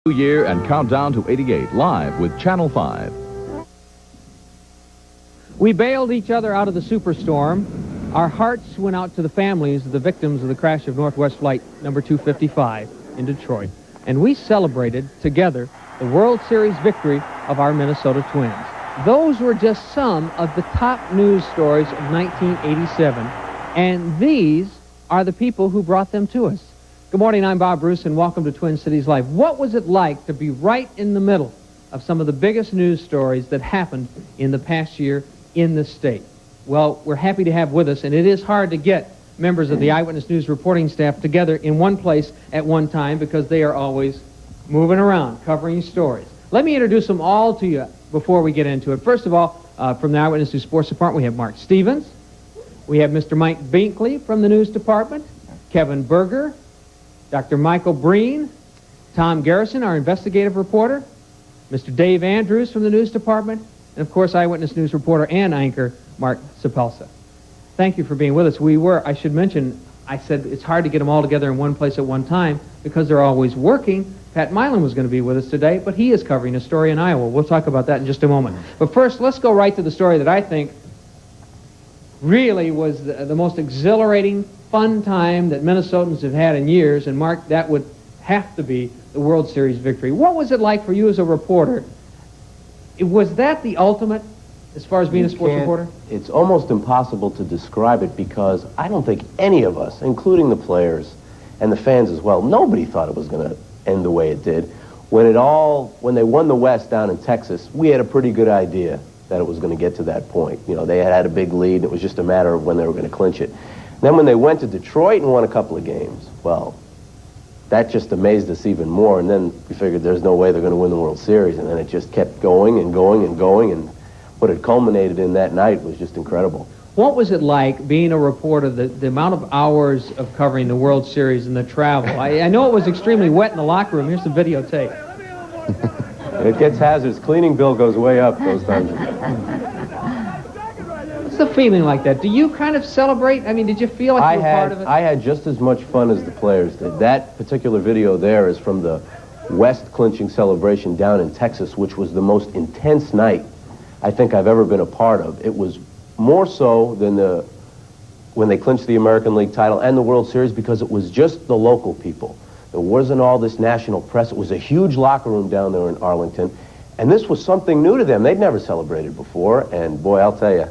New Year and countdown to 88 live with Channel 5. We bailed each other out of the superstorm. Our hearts went out to the families of the victims of the crash of Northwest Flight number 255 in Detroit. And we celebrated together the World Series victory of our Minnesota Twins. Those were just some of the top news stories of 1987. And these are the people who brought them to us. Good morning, I'm Bob Bruce, and welcome to Twin Cities Live. What was it like to be right in the middle of some of the biggest news stories that happened in the past year in the state? Well, we're happy to have with us, and it is hard to get members of the Eyewitness News reporting staff together in one place at one time because they are always moving around, covering stories. Let me introduce them all to you before we get into it. First of all, from the Eyewitness News Sports Department, we have Mark Stevens. We have Mr. Mike Binkley from the News Department, Kevin Berger, Dr. Michael Breen, Tom Garrison, our investigative reporter, Mr. Dave Andrews from the News Department, and, of course, Eyewitness News reporter and anchor Mark Sapelsa. Thank you for being with us. I should mention, I said it's hard to get them all together in one place at one time because they're always working. Pat Milan was going to be with us today, but he is covering a story in Iowa. We'll talk about that in just a moment. But first, let's go right to the story that I think really was the most exhilarating, fun time that Minnesotans have had in years, and Mark, that would have to be the World Series victory. What was it like for you as a reporter? Was that the ultimate as far as being a sports reporter? It's almost impossible to describe it because I don't think any of us, including the players and the fans as well, nobody thought it was going to end the way it did. When they won the West down in Texas, we had a pretty good idea that it was going to get to that point. You know, they had a big lead, and it was just a matter of when they were going to clinch it. Then when they went to Detroit and won a couple of games, well, that just amazed us even more. And then we figured there's no way they're going to win the World Series. And then it just kept going and going and going. And what it culminated in that night was just incredible. What was it like being a reporter, the amount of hours of covering the World Series and the travel? I know it was extremely wet in the locker room. Here's the videotape. It gets hazardous. Cleaning bill goes way up those times. What's the feeling like that? Do you kind of celebrate? I mean, did you feel like you were part of it? I had just as much fun as the players did. That particular video there is from the West clinching celebration down in Texas, which was the most intense night I think I've ever been a part of. It was more so than when they clinched the American League title and the World Series because it was just the local people. There wasn't all this national press. It was a huge locker room down there in Arlington, and this was something new to them. They'd never celebrated before, and boy, I'll tell you,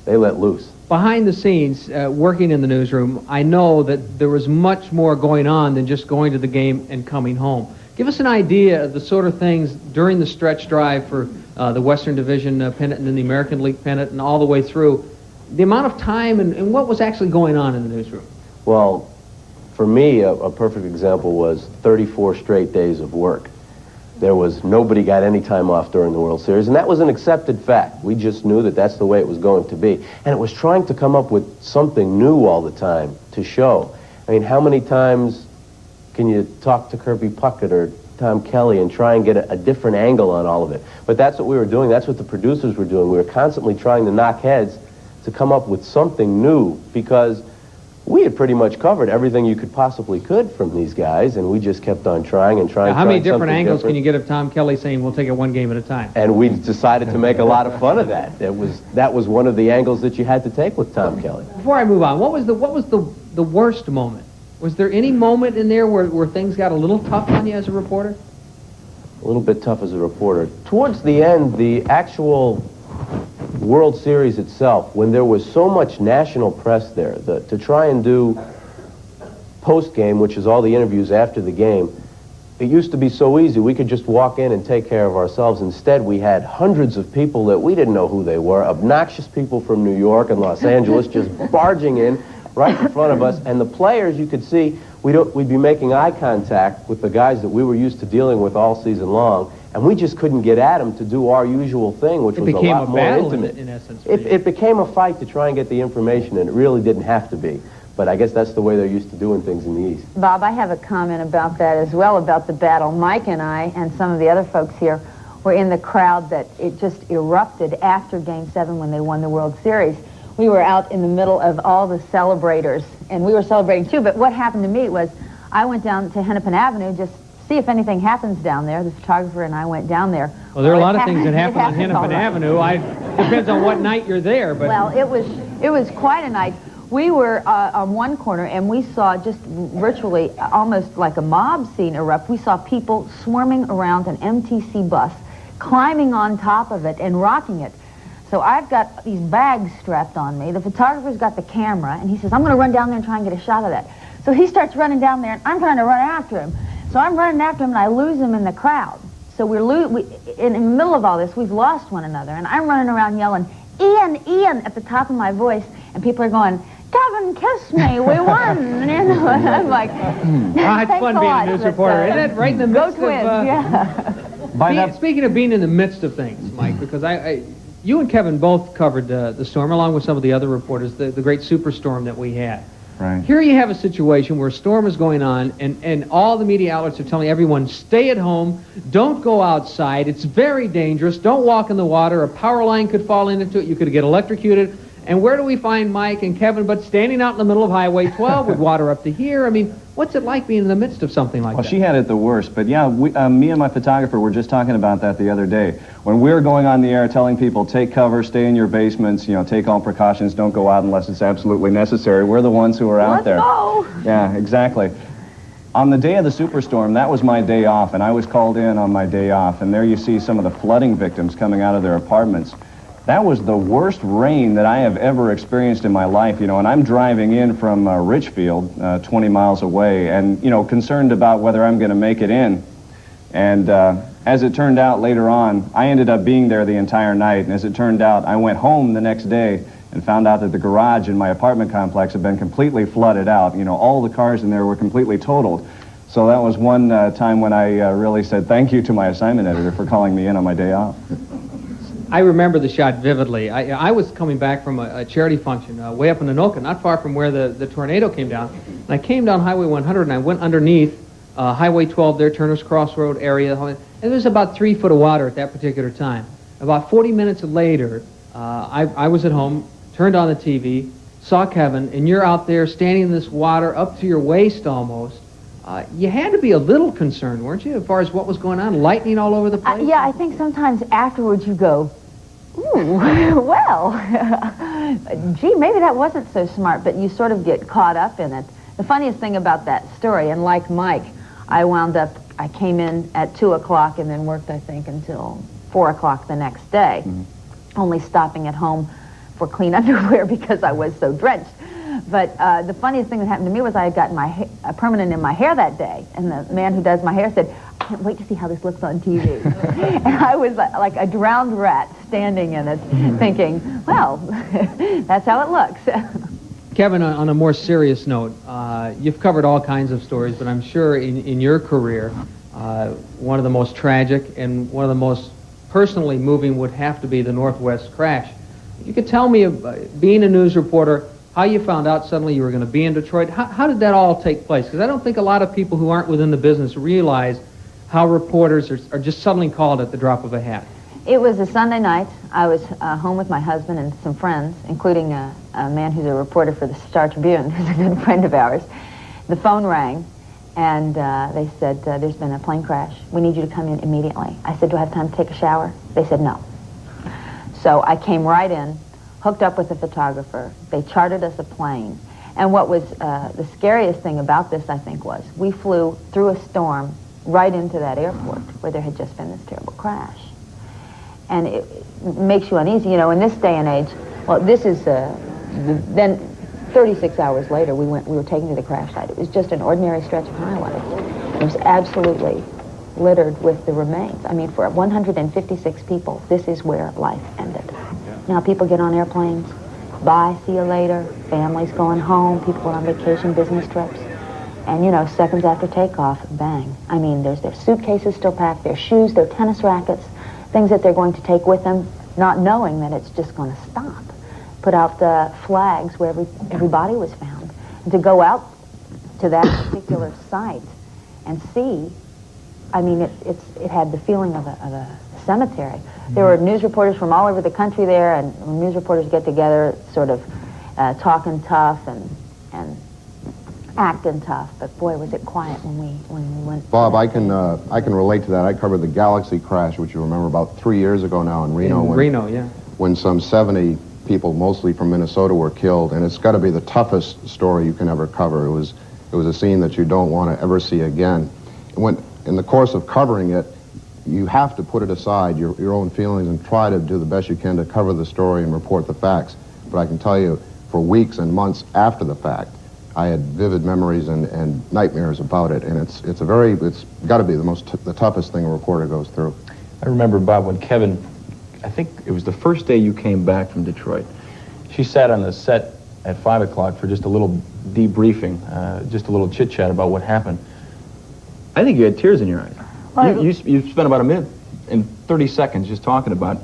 they let loose. Behind the scenes, working in the newsroom, I know that there was much more going on than just going to the game and coming home. Give us an idea of the sort of things during the stretch drive for the Western Division pennant and then the American League pennant and all the way through, the amount of time and what was actually going on in the newsroom. Well, for me, a perfect example was 34 straight days of work. Nobody got any time off during the World Series, and that was an accepted fact. We just knew that that's the way it was going to be. And it was trying to come up with something new all the time to show. I mean, how many times can you talk to Kirby Puckett or Tom Kelly and try and get a different angle on all of it? But that's what we were doing. That's what the producers were doing. We were constantly trying to knock heads to come up with something new because we had pretty much covered everything you could from these guys, and we just kept on trying and trying. Now, how many different angles can you get of Tom Kelly saying we'll take it one game at a time? And we decided to make a lot of fun of that. That was one of the angles that you had to take with Tom Kelly. Before I move on, what was the worst moment? Was there any moment in there where things got a little tough on you as a reporter? A little bit tough as a reporter. Towards the end, the actual World Series itself, when there was so much national press there, to try and do post-game, which is all the interviews after the game, it used to be so easy. We could just walk in and take care of ourselves. Instead, we had hundreds of people that we didn't know who they were, obnoxious people from New York and Los Angeles just barging in right in front of us. And the players, you could see, we'd be making eye contact with the guys that we were used to dealing with all season long, and we just couldn't get at them to do our usual thing, which was a lot more intimate. In essence, it became a fight to try and get the information, and it really didn't have to be. But I guess that's the way they're used to doing things in the East. Bob, I have a comment about that as well, about the battle. Mike and I, and some of the other folks here, were in the crowd that it just erupted after Game 7 when they won the World Series. We were out in the middle of all the celebrators, and we were celebrating too, but what happened to me was I went down to Hennepin Avenue, just see if anything happens down there. The photographer and I went down there. Well, there are a lot of things that happen on Hennepin Avenue. Depends on what night you're there. But well, it was quite a night. We were on one corner, and we saw just virtually almost like a mob scene erupt. We saw people swarming around an MTC bus, climbing on top of it and rocking it. So I've got these bags strapped on me. The photographer's got the camera, and he says, I'm going to run down there and try and get a shot of that. So he starts running down there, and I'm trying to run after him. So I'm running after him, and I lose him in the crowd. So in the middle of all this, we've lost one another, and I'm running around yelling, Ian, Ian, at the top of my voice, and people are going, Kevin, kiss me, we won. And I'm like, it's fun being a news reporter. Isn't it right in the midst Go Twins, of... yeah. Speaking of being in the midst of things, Mike, because you and Kevin both covered the storm, along with some of the other reporters, the great superstorm that we had. Right. Here you have a situation where a storm is going on, and all the media outlets are telling everyone, stay at home, don't go outside, it's very dangerous, don't walk in the water, a power line could fall into it, you could get electrocuted. And where do we find Mike and Kevin but standing out in the middle of Highway 12 with water up to here? I mean, what's it like being in the midst of something like that? Well, she had it the worst. But yeah, me and my photographer were just talking about that the other day. When we were going on the air telling people, take cover, stay in your basements, you know, take all precautions, don't go out unless it's absolutely necessary. We're the ones who are out there. Let's go! Yeah, exactly. On the day of the superstorm, that was my day off, and I was called in on my day off. And there you see some of the flooding victims coming out of their apartments. That was the worst rain that I have ever experienced in my life, you know, and I'm driving in from Richfield, 20 miles away, and, you know, concerned about whether I'm going to make it in. And as it turned out later on, I ended up being there the entire night, and as it turned out, I went home the next day and found out that the garage in my apartment complex had been completely flooded out. You know, all the cars in there were completely totaled. So that was one time when I really said thank you to my assignment editor for calling me in on my day off. I remember the shot vividly. I was coming back from a charity function way up in Anoka, not far from where the tornado came down. And I came down Highway 100, and I went underneath Highway 12 there, Turner's Crossroad area. And there was about 3 foot of water at that particular time. About 40 minutes later, I was at home, turned on the TV, saw Kevin, and you're out there standing in this water up to your waist almost. You had to be a little concerned, weren't you, as far as what was going on? Lightning all over the place? Yeah, I think sometimes afterwards you go, ooh, well, gee, maybe that wasn't so smart, but you sort of get caught up in it. The funniest thing about that story, and like Mike, I came in at 2 o'clock and then worked, I think, until 4 o'clock the next day, only stopping at home for clean underwear because I was so drenched. But the funniest thing that happened to me was I had gotten a permanent in my hair that day, and the man who does my hair said, I can't wait to see how this looks on TV. And I was like a drowned rat standing in it, thinking, well, that's how it looks. Kevin, on a more serious note, you've covered all kinds of stories, but I'm sure in your career, one of the most tragic and one of the most personally moving would have to be the Northwest crash. You could tell me, being a news reporter, how you found out suddenly you were going to be in Detroit. How did that all take place? Because I don't think a lot of people who aren't within the business realize how reporters are just suddenly called at the drop of a hat. It was a Sunday night. I was home with my husband and some friends, including a man who's a reporter for the Star Tribune, who's a good friend of ours. The phone rang, and they said, there's been a plane crash. We need you to come in immediately. I said, do I have time to take a shower? They said no. So I came right in, hooked up with a photographer. They chartered us a plane. And what was the scariest thing about this, I think, was we flew through a storm right into that airport where there had just been this terrible crash. And it makes you uneasy. You know, in this day and age, well, this is, then 36 hours later, we were taken to the crash site. It was just an ordinary stretch of highway. It was absolutely littered with the remains. I mean, for 156 people, this is where life ended. Now people get on airplanes, bye, see you later, families going home, people going on vacation, business trips, and you know, seconds after takeoff, bang. I mean, there's their suitcases still packed, their shoes, their tennis rackets, things that they're going to take with them, not knowing that it's just going to stop. Put out the flags where every body was found. And to go out to that particular site and see, I mean, it had the feeling of a cemetery. There were news reporters from all over the country there, and when news reporters get together, sort of talking tough and acting tough, but boy, was it quiet when we went. Bob, I can relate to that. I covered the Galaxy crash, which you remember about 3 years ago now in Reno. When some 70 people, mostly from Minnesota, were killed, and it's got to be the toughest story you can ever cover. It was a scene that you don't want to ever see again. In the course of covering it, you have to put it aside, your own feelings, and try to do the best you can to cover the story and report the facts. But I can tell you, for weeks and months after the fact, I had vivid memories and nightmares about it, and it's got to be the toughest thing a reporter goes through. I remember, Bob, when Kevin, I think it was the first day you came back from Detroit, she sat on the set at 5 o'clock for just a little debriefing, just a little chit-chat about what happened. I think you had tears in your eyes. Well, you spent about a minute and 30 seconds just talking about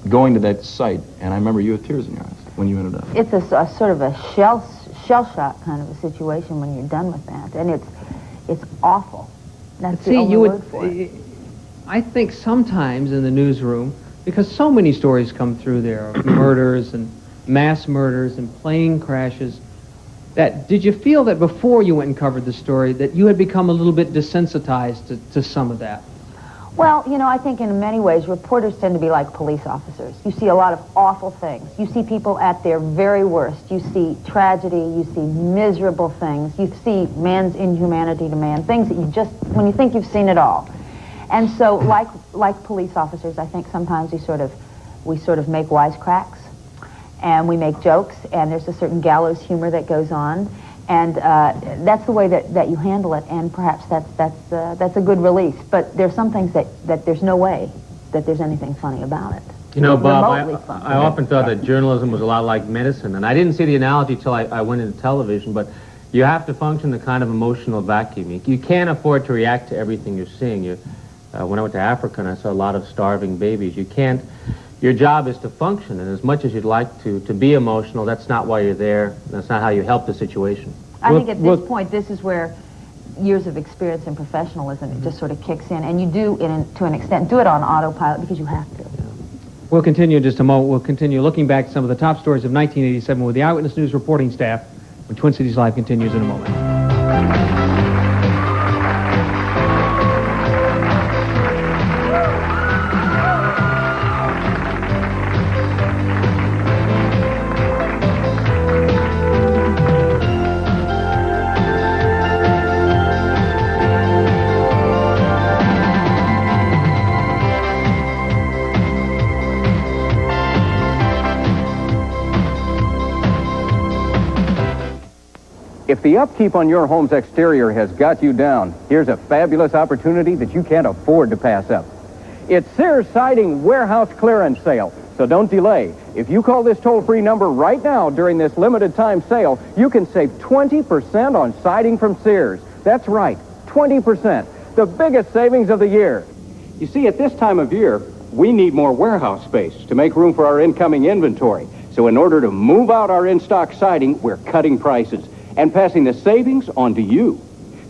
going to that site, and I remember you had tears in your eyes when you ended up. It's a sort of a shell shock kind of a situation when you're done with that, and it's awful. That's the only word for it. I think sometimes in the newsroom, because so many stories come through there of murders and mass murders and plane crashes, did you feel that before you went and covered the story that you had become a little bit desensitized to some of that? Well, you know, I think in many ways reporters tend to be like police officers. You see a lot of awful things. You see people at their very worst. You see tragedy. You see miserable things. You see man's inhumanity to man, things that when you think you've seen it all. And so, like police officers, I think sometimes we sort of make wisecracks, and we make jokes, and there's a certain gallows humor that goes on, and that's the way that you handle it, and perhaps that's a good release. But there's some things that there's no way that there's anything funny about it. You know, Bob, I often thought that journalism was a lot like medicine, and I didn't see the analogy till I went into television, but you have to function the kind of emotional vacuum. You can't afford to react to everything you're seeing. When I went to Africa and I saw a lot of starving babies, your job is to function, and as much as you'd like to be emotional, that's not why you're there. That's not how you help the situation. I think at this point, this is where years of experience and professionalism it just sort of kicks in, and you do, to an extent, do it on autopilot because you have to. Yeah. We'll continue in just a moment. We'll continue looking back at some of the top stories of 1987 with the Eyewitness News reporting staff when Twin Cities Live continues in a moment. If the upkeep on your home's exterior has got you down, here's a fabulous opportunity that you can't afford to pass up. It's Sears Siding Warehouse Clearance Sale, so don't delay. If you call this toll-free number right now during this limited time sale, you can save 20% on siding from Sears. That's right, 20%. The biggest savings of the year. You see, at this time of year, we need more warehouse space to make room for our incoming inventory. So in order to move out our in-stock siding, we're cutting prices and passing the savings on to you.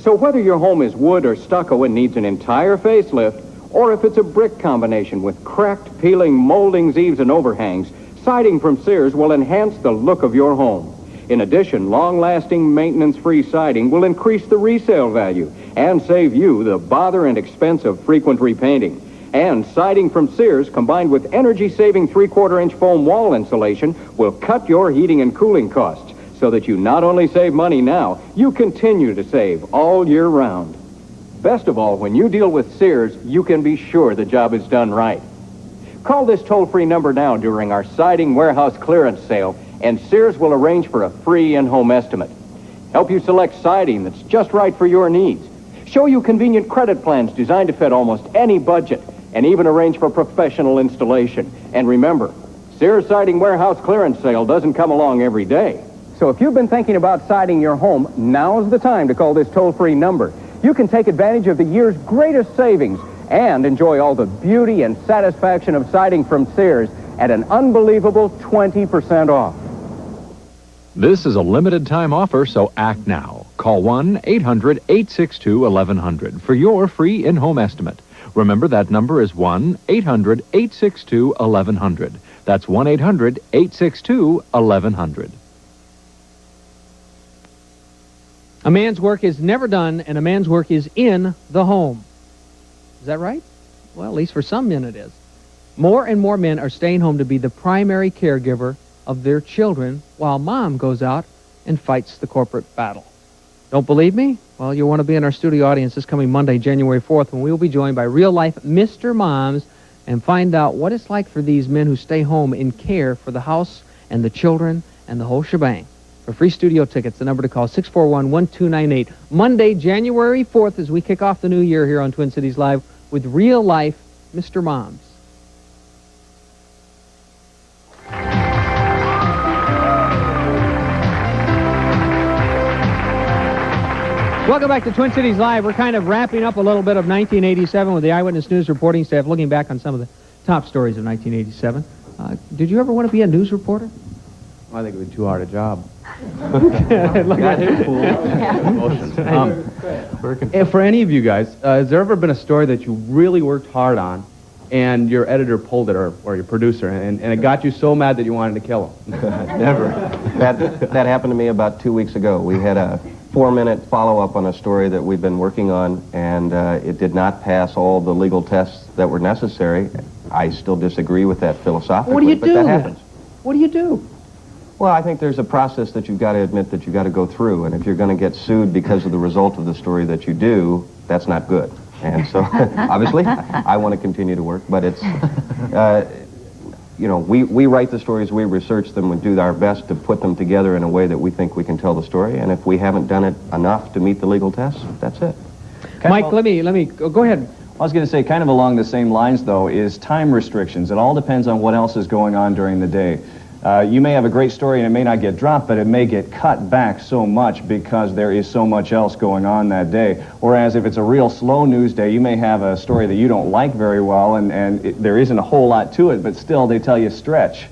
So whether your home is wood or stucco and needs an entire facelift, or if it's a brick combination with cracked, peeling moldings, eaves, and overhangs, siding from Sears will enhance the look of your home. In addition, long-lasting, maintenance-free siding will increase the resale value and save you the bother and expense of frequent repainting. And siding from Sears, combined with energy-saving 3/4-inch foam wall insulation, will cut your heating and cooling costs, so that you not only save money now, you continue to save all year round. Best of all, when you deal with Sears, you can be sure the job is done right. Call this toll-free number now during our Siding Warehouse Clearance Sale, and Sears will arrange for a free in-home estimate. Help you select siding that's just right for your needs. Show you convenient credit plans designed to fit almost any budget, and even arrange for professional installation. And remember, Sears Siding Warehouse Clearance Sale doesn't come along every day. So if you've been thinking about siding your home, now's the time to call this toll-free number. You can take advantage of the year's greatest savings and enjoy all the beauty and satisfaction of siding from Sears at an unbelievable 20% off. This is a limited time offer, so act now. Call 1-800-862-1100 for your free in-home estimate. Remember, that number is 1-800-862-1100. That's 1-800-862-1100. A man's work is never done, and a man's work is in the home. Is that right? Well, at least for some men it is. More and more men are staying home to be the primary caregiver of their children while mom goes out and fights the corporate battle. Don't believe me? Well, you'll want to be in our studio audience this coming Monday, January 4th, when we will be joined by real-life Mr. Moms and find out what it's like for these men who stay home and care for the house and the children and the whole shebang. For free studio tickets, the number to call, 641-1298. Monday, January 4th, as we kick off the new year here on Twin Cities Live with real-life Mr. Moms. Welcome back to Twin Cities Live. We're kind of wrapping up a little bit of 1987 with the Eyewitness News reporting staff, looking back on some of the top stories of 1987. Did you ever want to be a news reporter? I think it would be too hard a job. Look at him. For any of you guys, has there ever been a story that you really worked hard on and your editor pulled it, or your producer, and it got you so mad that you wanted to kill him? Never. That happened to me about 2 weeks ago. We had a 4-minute follow-up on a story that we've been working on, and it did not pass all the legal tests that were necessary. I still disagree with that philosophically. What do you do? That happens. What do you do? Well, I think there's a process that you've got to admit that you've got to go through, and if you're going to get sued because of the result of the story that you do, that's not good. And so, obviously, I want to continue to work, but it's, you know, we write the stories, we research them, we do our best to put them together in a way that we think we can tell the story, and if we haven't done it enough to meet the legal tests, that's it. Mike, let me go ahead. I was going to say, kind of along the same lines, though, is time restrictions. It all depends on what else is going on during the day. You may have a great story and it may not get dropped, but it may get cut back so much because there is so much else going on that day. Whereas if it's a real slow news day, you may have a story that you don't like very well, and there isn't a whole lot to it, but still they tell you stretch.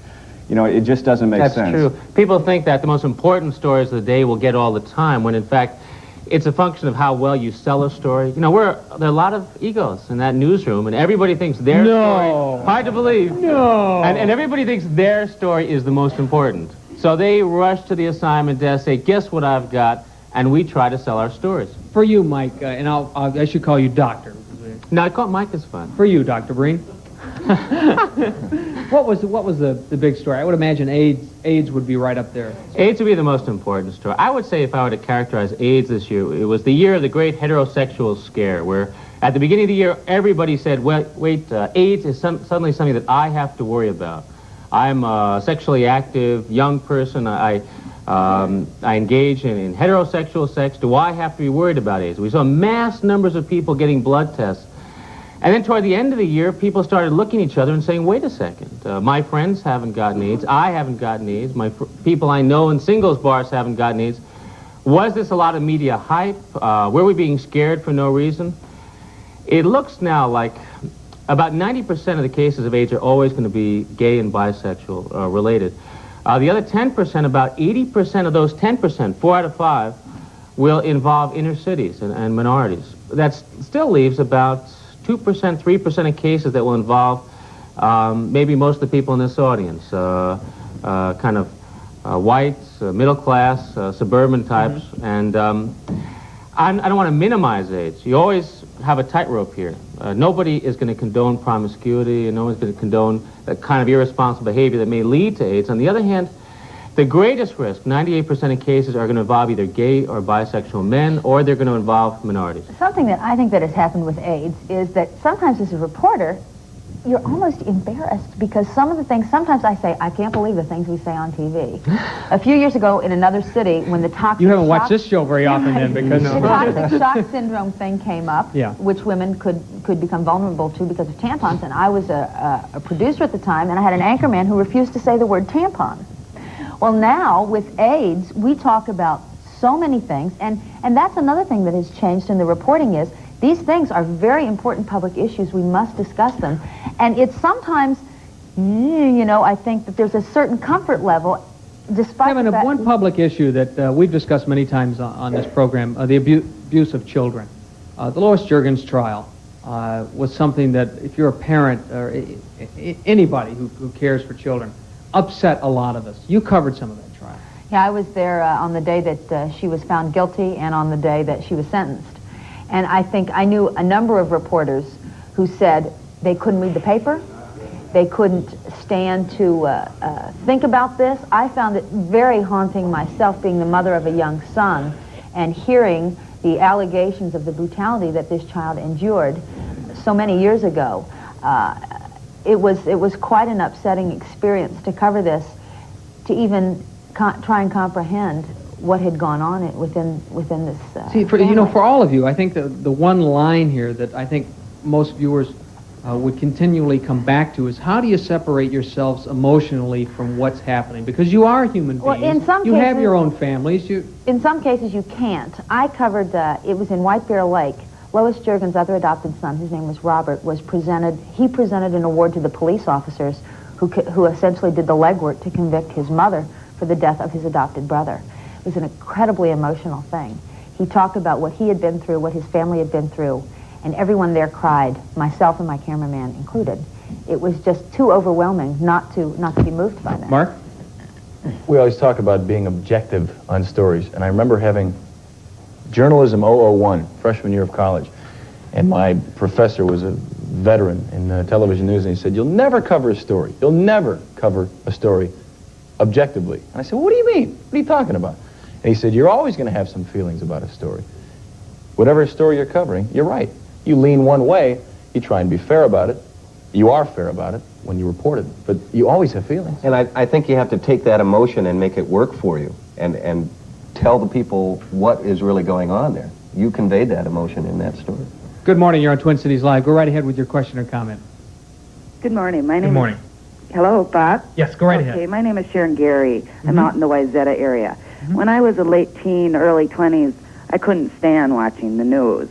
You know, it just doesn't make sense. That's true. People think that the most important stories of the day will get all the time, when in fact it's a function of how well you sell a story. You know, there are a lot of egos in that newsroom, and everybody thinks their story... Hard to believe. No. And everybody thinks their story is the most important. So they rush to the assignment desk, say, guess what I've got, and we try to sell our stories. For you, Mike, and I should call you Doctor. No, I call Mike is fun. For you, Dr. Breen. What was the big story? I would imagine AIDS would be right up there. AIDS would be the most important story. I would say, if I were to characterize AIDS this year, it was the year of the great heterosexual scare, where at the beginning of the year everybody said, well, wait, AIDS is suddenly something that I have to worry about. I'm a sexually active young person. I engage in heterosexual sex. Do I have to be worried about AIDS? We saw mass numbers of people getting blood tests. And then toward the end of the year, people started looking at each other and saying, wait a second, my friends haven't gotten AIDS, I haven't gotten AIDS, people I know in singles bars haven't gotten AIDS. Was this a lot of media hype? Were we being scared for no reason? It looks now like about 90% of the cases of AIDS are always going to be gay and bisexual related. The other 10%, about 80% of those 10%, 4 out of 5, will involve inner cities and minorities. That still leaves about 2%, 3% of cases that will involve maybe most of the people in this audience, kind of whites, middle class, suburban types, and I don't want to minimize AIDS. You always have a tightrope here. Nobody is going to condone promiscuity, and no one's going to condone that kind of irresponsible behavior that may lead to AIDS. On the other hand, the greatest risk, 98% of cases, are going to involve either gay or bisexual men, or they're going to involve minorities. Something that I think that has happened with AIDS is that sometimes as a reporter, you're almost embarrassed because some of the things, sometimes I say, I can't believe the things we say on TV. A few years ago in another city, when the toxic You haven't watched this show very often then, because... The toxic shock syndrome thing came up, yeah, which women could become vulnerable to because of tampons, and I was a producer at the time, and I had an anchorman who refused to say the word tampon. Well, now, with AIDS, we talk about so many things, and that's another thing that has changed in the reporting is these things are very important public issues. We must discuss them. And it's sometimes, you know, I think that there's a certain comfort level, despite Kevin, one public issue that we've discussed many times on this program, the abuse of children. The Lois Juergens trial was something that, if you're a parent or anybody who cares for children, upset a lot of us. You covered some of that trial. Yeah, I was there on the day that she was found guilty and on the day that she was sentenced. And I think I knew a number of reporters who said they couldn't read the paper, they couldn't stand to think about this. I found it very haunting myself, being the mother of a young son, and hearing the allegations of the brutality that this child endured so many years ago. It was quite an upsetting experience to cover this, to even try and comprehend what had gone on within this See, for all of you, I think the one line here that I think most viewers would continually come back to is, how do you separate yourselves emotionally from what's happening? Because you are human beings. Well, in some you cases, have your own families. In some cases, you can't. I covered, it was in White Bear Lake. Lois Jurgen's other adopted son, whose name was Robert, he presented an award to the police officers who essentially did the legwork to convict his mother for the death of his adopted brother. It was an incredibly emotional thing. He talked about what he had been through, what his family had been through, and everyone there cried, myself and my cameraman included. It was just too overwhelming not to be moved by that. Mark? We always talk about being objective on stories, and I remember having Journalism 001, freshman year of college, and my professor was a veteran in television news, and he said, you'll never cover a story. You'll never cover a story objectively. And I said, well, what do you mean? What are you talking about? And he said, you're always going to have some feelings about a story. Whatever story you're covering, you're right. You lean one way, you try and be fair about it. You are fair about it when you report it, but you always have feelings. And I think you have to take that emotion and make it work for you, and tell the people what is really going on there. You conveyed that emotion in that story. Good morning. You're on Twin Cities Live. Go right ahead with your question or comment. Good morning. My name Good morning. Hello, Bob? Yes, go right ahead. Okay, my name is Sharon Gary. I'm out in the Wayzata area. When I was a late teen, early 20s, I couldn't stand watching the news.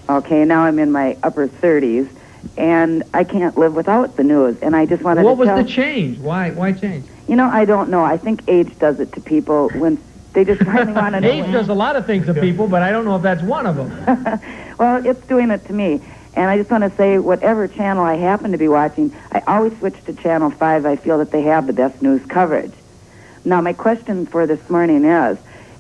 Okay, now I'm in my upper 30s, and I can't live without the news. And I just wanted to What was the change? Why change? You know, I don't know. I think age does it to people when they just finally want to know. Age does a lot of things to people, but I don't know if that's one of them. Well, it's doing it to me. And I just want to say, whatever channel I happen to be watching, I always switch to Channel 5. I feel that they have the best news coverage. Now, my question for this morning is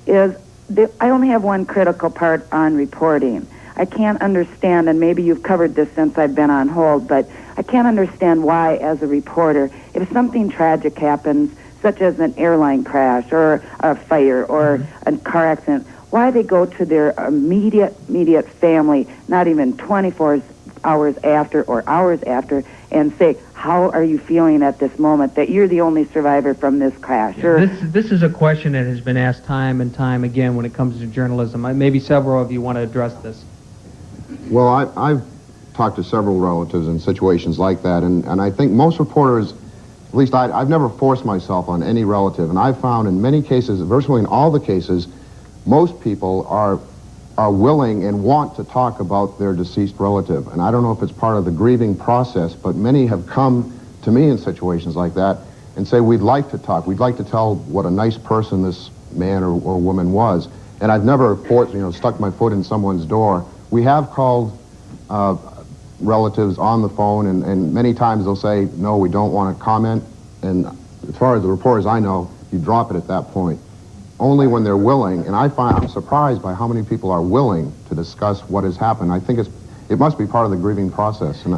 I only have one critical part on reporting. I can't understand, and maybe you've covered this since I've been on hold, but I can't understand why, as a reporter, if something tragic happens, such as an airline crash or a fire or a car accident, why they go to their immediate family, not even 24 hours after or hours after, and say, how are you feeling at this moment that you're the only survivor from this crash? Or This is a question that has been asked time and time again when it comes to journalism. Maybe several of you want to address this. Well, I've talked to several relatives in situations like that, and I think most reporters, at least I've never forced myself on any relative, and I've found in many cases, virtually in all the cases, most people are willing and want to talk about their deceased relative. And I don't know if it's part of the grieving process, but many have come to me in situations like that and say, we'd like to talk. We'd like to tell what a nice person this man or woman was. And I've never stuck my foot in someone's door. We have called relatives on the phone, and many times they'll say, no, we don't want to comment. And as far as the reporters I know, you drop it at that point. Only when they're willing, and I'm surprised by how many people are willing to discuss what has happened. I think it must be part of the grieving process, and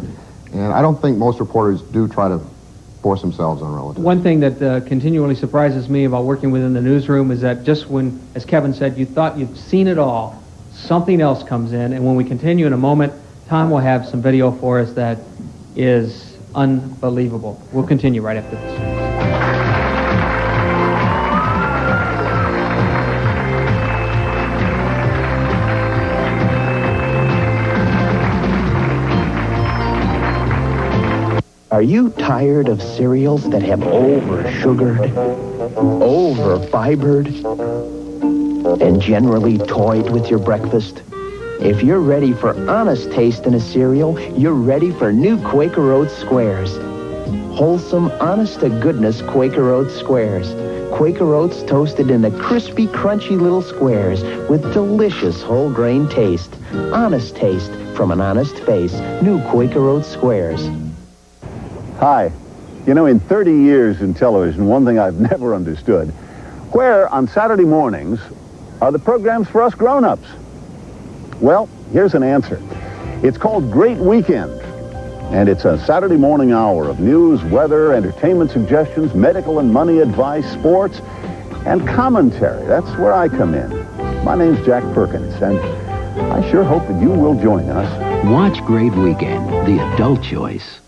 I don't think most reporters do try to force themselves on relatives. One thing that continually surprises me about working within the newsroom is that just when, as Kevin said, you thought you'd seen it all, something else comes in, and when we continue in a moment, Tom will have some video for us that is unbelievable. We'll continue right after this. Are you tired of cereals that have over-sugared, over-fibered, and generally toyed with your breakfast? If you're ready for honest taste in a cereal, you're ready for new Quaker Oats Squares. Wholesome, honest-to-goodness Quaker Oats Squares. Quaker Oats toasted into crispy, crunchy little squares with delicious whole grain taste. Honest taste from an honest face. New Quaker Oats Squares. Hi. You know, in 30 years in television, one thing I've never understood, Where on Saturday mornings are the programs for us grown-ups? Well, here's an answer. It's called Great Weekend, and it's a Saturday morning hour of news, weather, entertainment suggestions, medical and money advice, sports, and commentary. That's where I come in. My name's Jack Perkins, and I sure hope that you will join us. Watch Great Weekend, the adult choice.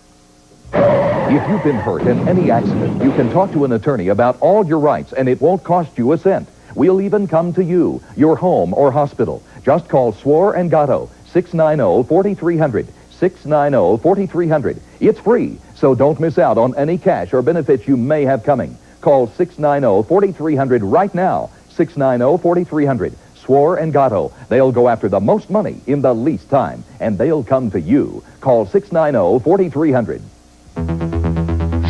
If you've been hurt in any accident, you can talk to an attorney about all your rights, and it won't cost you a cent. We'll even come to you, your home or hospital. Just call Swore and Gatto, 690-4300, 690-4300. It's free, so don't miss out on any cash or benefits you may have coming. Call 690-4300 right now, 690-4300. Swore and Gatto. They'll go after the most money in the least time, and they'll come to you. Call 690-4300.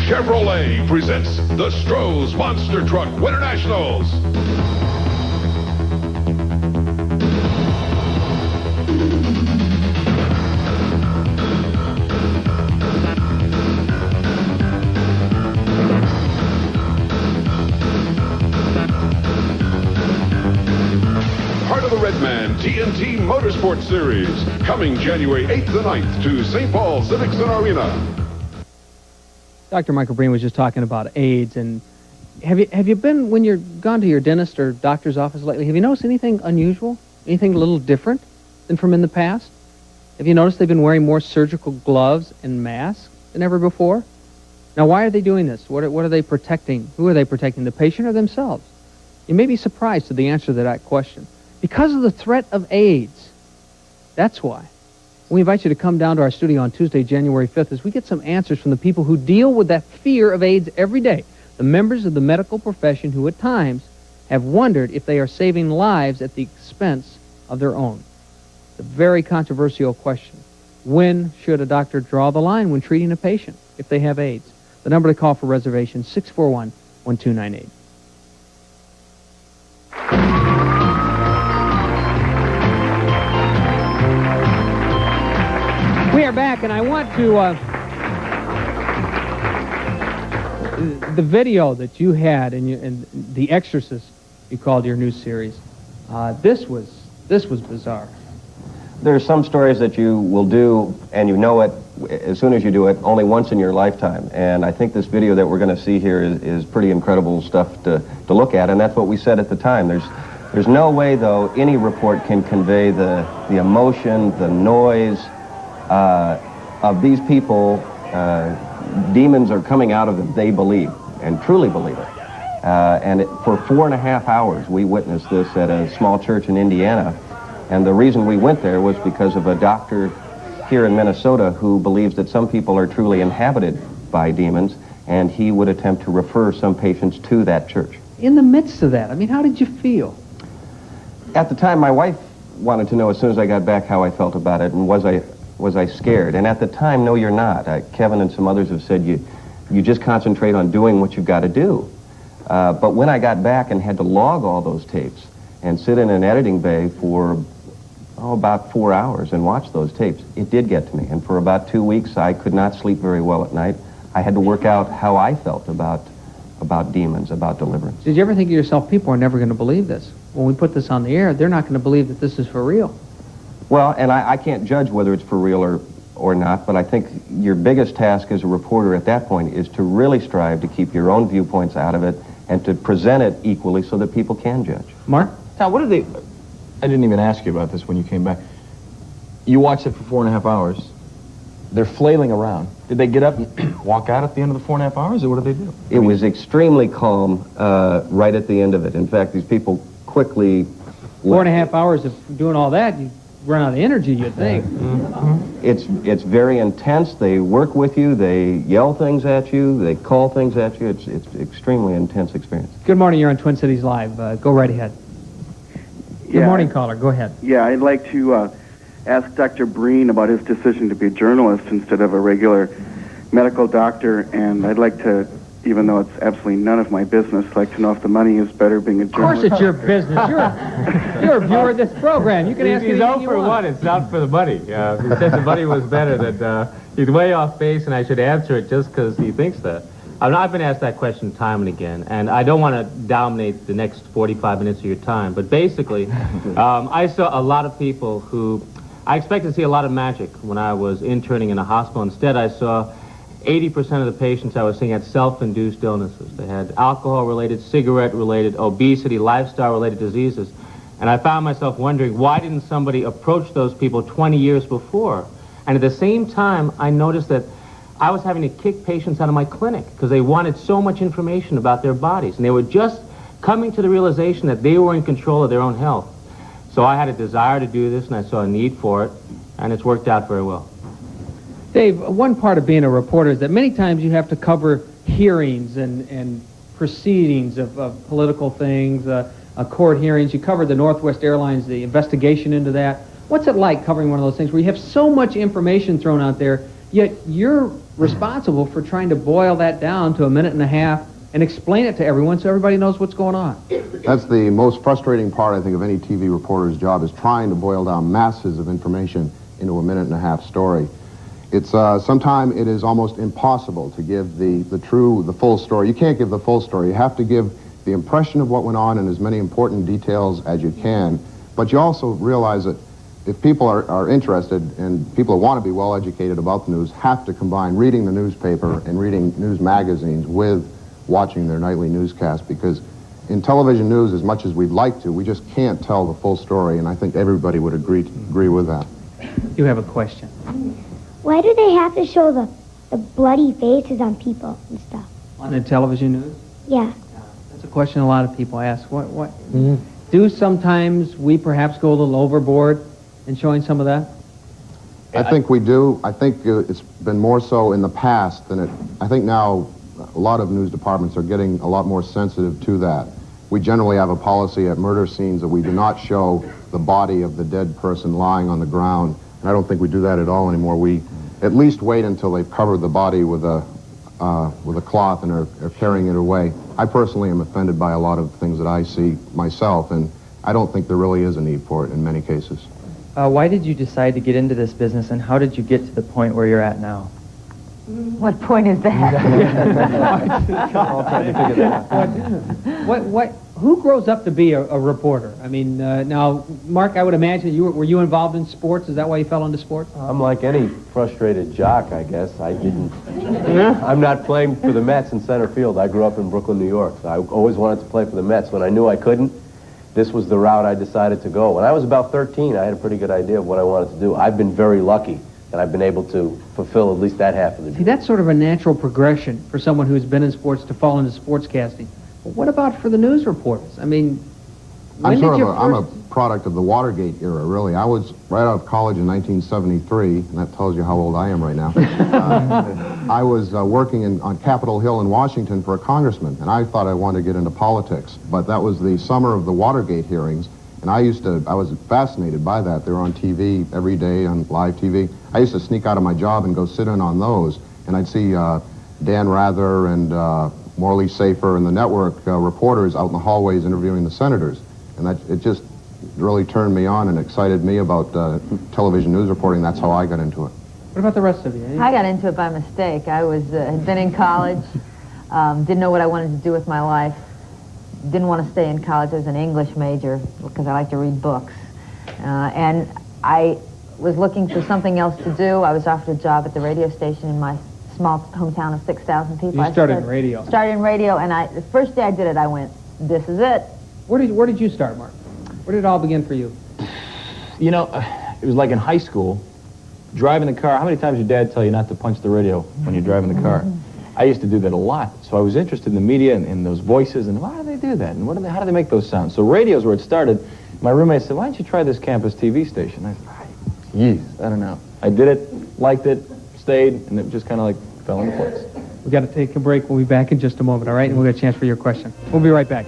Chevrolet presents the Strohs Monster Truck Winter Nationals. Part of the Redman TNT Motorsports Series, coming January 8th and 9th to St. Paul Civic Center Arena. Dr. Michael Breen was just talking about AIDS, and have you been, when you're gone to your dentist or doctor's office lately, have you noticed anything unusual, anything a little different than from in the past? Have you noticed they've been wearing more surgical gloves and masks than ever before? Now, why are they doing this? What are they protecting? Who are they protecting, the patient or themselves? You may be surprised at the answer to that question. Because of the threat of AIDS. That's why. We invite you to come down to our studio on Tuesday, January 5th, as we get some answers from the people who deal with that fear of AIDS every day. The members of the medical profession who at times have wondered if they are saving lives at the expense of their own. The very controversial question. When should a doctor draw the line when treating a patient if they have AIDS? The number to call for reservations, 641-1298. We are back, and I want to, the video that you had in The Exorcist, you called your new series, this was bizarre. There are some stories that you will do, and you know it as soon as you do it, only once in your lifetime. And I think this video that we're going to see here is pretty incredible stuff to look at, and that's what we said at the time. There's no way, though, any report can convey the emotion, the noise, of these people. Demons are coming out of them, they believe, and truly believe it. For 4.5 hours, we witnessed this at a small church in Indiana, and the reason we went there was because of a doctor here in Minnesota who believes that some people are truly inhabited by demons, and he would attempt to refer some patients to that church. In the midst of that, I mean, how did you feel? At the time, my wife wanted to know as soon as I got back how I felt about it, and was I scared? And at the time, no, you're not. Kevin and some others have said you just concentrate on doing what you've got to do. But when I got back and had to log all those tapes and sit in an editing bay for about 4 hours and watch those tapes, it did get to me. And for about 2 weeks, I could not sleep very well at night. I had to work out how I felt about demons, about deliverance. Did you ever think to yourself, people are never going to believe this? When we put this on the air, they're not going to believe that this is for real. Well, and I can't judge whether it's for real or not, but I think your biggest task as a reporter at that point is to really strive to keep your own viewpoints out of it and to present it equally so that people can judge. Mark? Now, what did they... I didn't even ask you about this when you came back. You watched it for 4.5 hours. They're flailing around. Did they get up and walk out at the end of the 4.5 hours, or what did they do? It was extremely calm right at the end of it. In fact, these people quickly... 4.5 hours of doing all that, you run out of energy, you'd think. Mm-hmm. It's very intense. They work with you. They yell things at you. They call things at you. It's extremely intense experience. Good morning. You're on Twin Cities Live. Go right ahead. Good morning, caller. Go ahead. Yeah, I'd like to ask Dr. Breen about his decision to be a journalist instead of a regular medical doctor, and I'd like to, even though it's absolutely none of my business, like to know if the money is better being a journalist. Of course it's your business. You're a viewer of this program. You can ask anything you want. He's out for one. It's not for the money. He said the money was better, that he's way off base, and I should answer it just because he thinks that. I've been asked that question time and again, and I don't want to dominate the next 45 minutes of your time, but basically, I saw a lot of people who... I expected to see a lot of magic when I was interning in a hospital. Instead, I saw 80% of the patients I was seeing had self-induced illnesses. They had alcohol-related, cigarette-related, obesity, lifestyle-related diseases. And I found myself wondering, why didn't somebody approach those people 20 years before? And at the same time, I noticed that I was having to kick patients out of my clinic because they wanted so much information about their bodies. And they were just coming to the realization that they were in control of their own health. So I had a desire to do this, and I saw a need for it, and it's worked out very well. Dave, one part of being a reporter is that many times you have to cover hearings and proceedings of political things, court hearings. You covered the Northwest Airlines, the investigation into that. What's it like covering one of those things where you have so much information thrown out there, yet you're responsible for trying to boil that down to a minute and a half and explain it to everyone so everybody knows what's going on? That's the most frustrating part, I think, of any TV reporter's job, is trying to boil down masses of information into a minute and a half story. It's sometimes it is almost impossible to give the full story. You can't give the full story. You have to give the impression of what went on in as many important details as you can. But you also realize that if people are interested, and people who want to be well educated about the news have to combine reading the newspaper and reading news magazines with watching their nightly newscast, because in television news, as much as we'd like to, we just can't tell the full story, and I think everybody would agree with that. You have a question. Why do they have to show the bloody faces on people and stuff? On the television news? Yeah. That's a question a lot of people ask. What? Do sometimes we perhaps go a little overboard in showing some of that? I think we do. I think it's been more so in the past than it... I think now a lot of news departments are getting a lot more sensitive to that. We generally have a policy at murder scenes that we do not show the body of the dead person lying on the ground. And I don't think we do that at all anymore. We at least wait until they've covered the body with a cloth and are carrying it away. I personally am offended by a lot of things that I see myself, and I don't think there really is a need for it in many cases. Why did you decide to get into this business, and how did you get to the point where you're at now? What point is that? Who grows up to be a reporter? I mean, now, Mark, I would imagine were you involved in sports? Is that why you fell into sports? I'm like any frustrated jock, I guess. I'm not playing for the Mets in center field. I grew up in Brooklyn, New York. So I always wanted to play for the Mets. When I knew I couldn't, this was the route I decided to go. When I was about 13, I had a pretty good idea of what I wanted to do. I've been very lucky that I've been able to fulfill at least that half of the dream. See, that's sort of a natural progression for someone who's been in sports to fall into sportscasting. But what about for the news reporters? I mean, I'm a product of the Watergate era, really. I was right out of college in 1973, and that tells you how old I am right now. I was working on Capitol Hill in Washington for a congressman, and I thought I wanted to get into politics. But that was the summer of the Watergate hearings, and I was fascinated by that. They were on TV every day, on live TV. I used to sneak out of my job and go sit in on those, and I'd see Dan Rather and Morley Safer and the network reporters out in the hallways interviewing the senators. And it just really turned me on and excited me about television news reporting. That's how I got into it. What about the rest of you? I got into it by mistake. I had been in college, didn't know what I wanted to do with my life, didn't want to stay in college. I was an English major because I like to read books. And I was looking for something else to do. I was offered a job at the radio station in my small hometown of 6,000 people. You started in radio. Started in radio, and the first day I did it, I went, this is it. Where did you start, Mark? Where did it all begin for you? You know, it was like in high school, driving the car. How many times did your dad tell you not to punch the radio when you're driving the car? I used to do that a lot. So I was interested in the media and those voices, and why do they do that? And how do they make those sounds? So radio's where it started. My roommate said, why don't you try this campus TV station? I said, geez, I don't know. I did it, liked it, stayed, and it just kind of like fell into place. We've got to take a break. We'll be back in just a moment, all right? And we'll get a chance for your question. We'll be right back.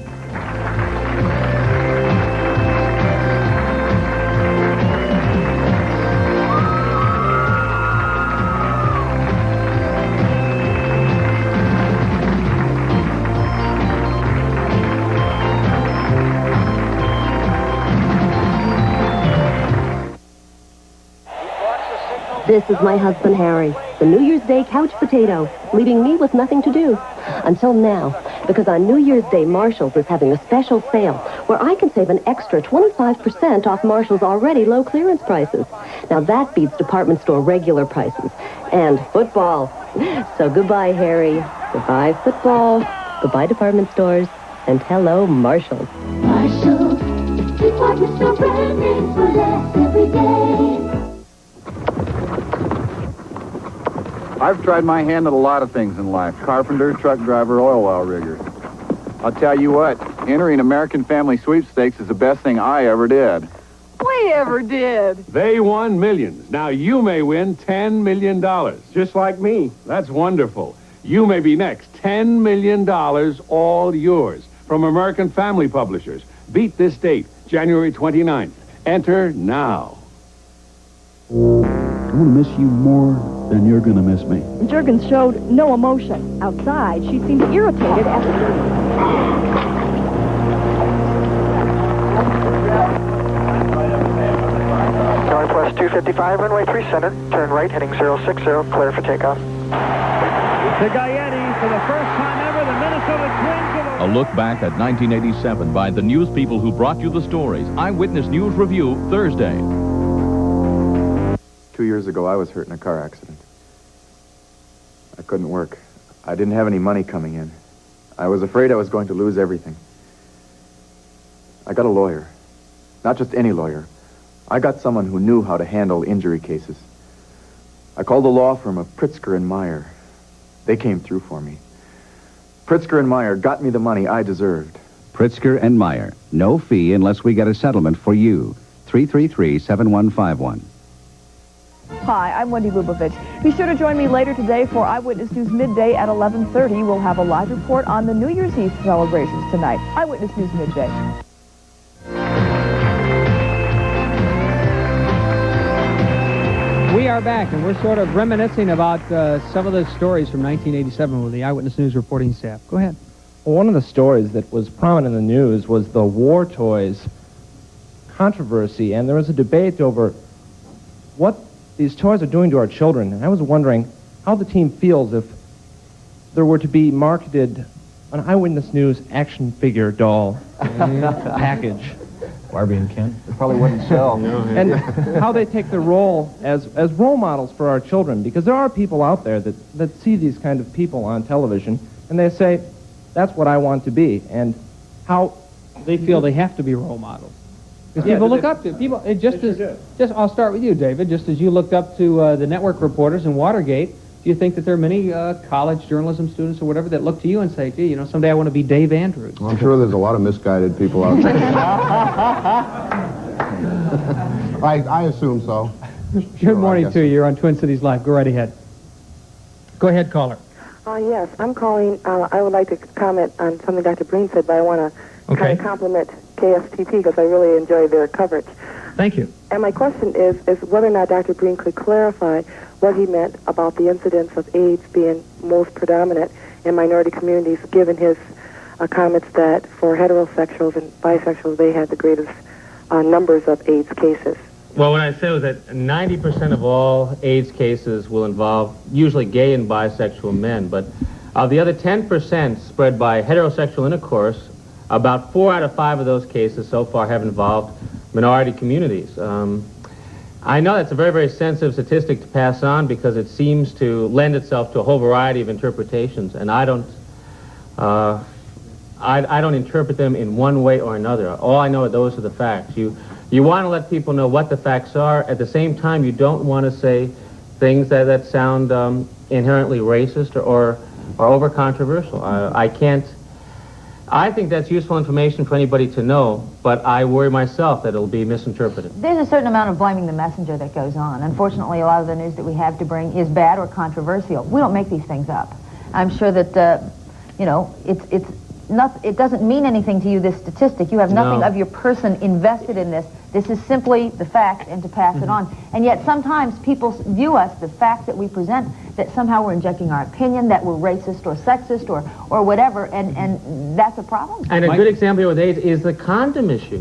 This is my husband, Harry, the New Year's Day couch potato, leaving me with nothing to do. Until now, because on New Year's Day, Marshall's is having a special sale where I can save an extra 25% off Marshall's already low clearance prices. Now that beats department store regular prices. And football. So goodbye, Harry. Goodbye, football. Goodbye, department stores. And hello, Marshall's. Marshall's, department store brand names for less every day. I've tried my hand at a lot of things in life. Carpenter, truck driver, oil well rigger. I'll tell you what, entering American Family Sweepstakes is the best thing I ever did. We ever did. They won millions. Now you may win $10 million. Just like me. That's wonderful. You may be next. $10 million, all yours. From American Family Publishers. Beat this date, January 29th. Enter now. I'm going to miss you more than you're going to miss me. Juergens showed no emotion. Outside, she seemed irritated after... Northwest 255, runway 3 center. Turn right, heading 060, clear for takeoff. To Gaieti for the first time ever, the Minnesota Twins. A look back at 1987 by the news people who brought you the stories. Eyewitness News Review, Thursday. 2 years ago, I was hurt in a car accident. I couldn't work. I didn't have any money coming in. I was afraid I was going to lose everything. I got a lawyer. Not just any lawyer. I got someone who knew how to handle injury cases. I called the law firm of Pritzker and Meyer. They came through for me. Pritzker and Meyer got me the money I deserved. Pritzker and Meyer. No fee unless we get a settlement for you. 333-7151. Hi, I'm Wendy Lubavitch. Be sure to join me later today for Eyewitness News Midday at 11:30. We'll have a live report on the New Year's Eve celebrations tonight. Eyewitness News Midday. We are back, and we're sort of reminiscing about some of the stories from 1987 with the Eyewitness News reporting staff. Go ahead. Well, one of the stories that was prominent in the news was the war toys controversy, and there was a debate over what these toys are doing to our children. And I was wondering how the team feels if there were to be marketed an Eyewitness News action figure doll package. Barbie and Ken? It probably wouldn't sell. And how they take the role as role models for our children, because there are people out there that see these kind of people on television, and they say, that's what I want to be, and how they feel they have to be role models. Because people look up to people. I'll start with you, David. Just as you looked up to the network reporters in Watergate, do you think that there are many college journalism students or whatever that look to you and say, gee, someday I want to be Dave Andrews? Well, I'm sure there's a lot of misguided people out there. I assume so. Good morning to you. You're on Twin Cities Live. Go right ahead. Go ahead, caller. Yes, I'm calling. I would like to comment on something Dr. Breen said, but I want to kind of compliment KSTP because I really enjoy their coverage. Thank you. And my question is whether or not Dr. Breen could clarify what he meant about the incidence of AIDS being most predominant in minority communities, given his comments that for heterosexuals and bisexuals, they had the greatest numbers of AIDS cases. Well, what I said was that 90% of all AIDS cases will involve usually gay and bisexual men, but of the other 10% spread by heterosexual intercourse, about 4 out of 5 of those cases so far have involved minority communities. I know that's a very, very sensitive statistic to pass on because it seems to lend itself to a whole variety of interpretations, and I don't interpret them in one way or another. All I know are those are the facts. You want to let people know what the facts are. At the same time, you don't want to say things that sound inherently racist or over-controversial. I think that's useful information for anybody to know, but I worry myself that it'll be misinterpreted. There's a certain amount of blaming the messenger that goes on. Unfortunately, a lot of the news that we have to bring is bad or controversial. We don't make these things up. I'm sure that, it doesn't mean anything to you, this statistic. You have nothing of your person invested in this. This is simply the fact and to pass it on. And yet sometimes people view us, the fact that we present, that somehow we're injecting our opinion, that we're racist or sexist or whatever, and that's a problem. And a good example here with AIDS is the condom issue.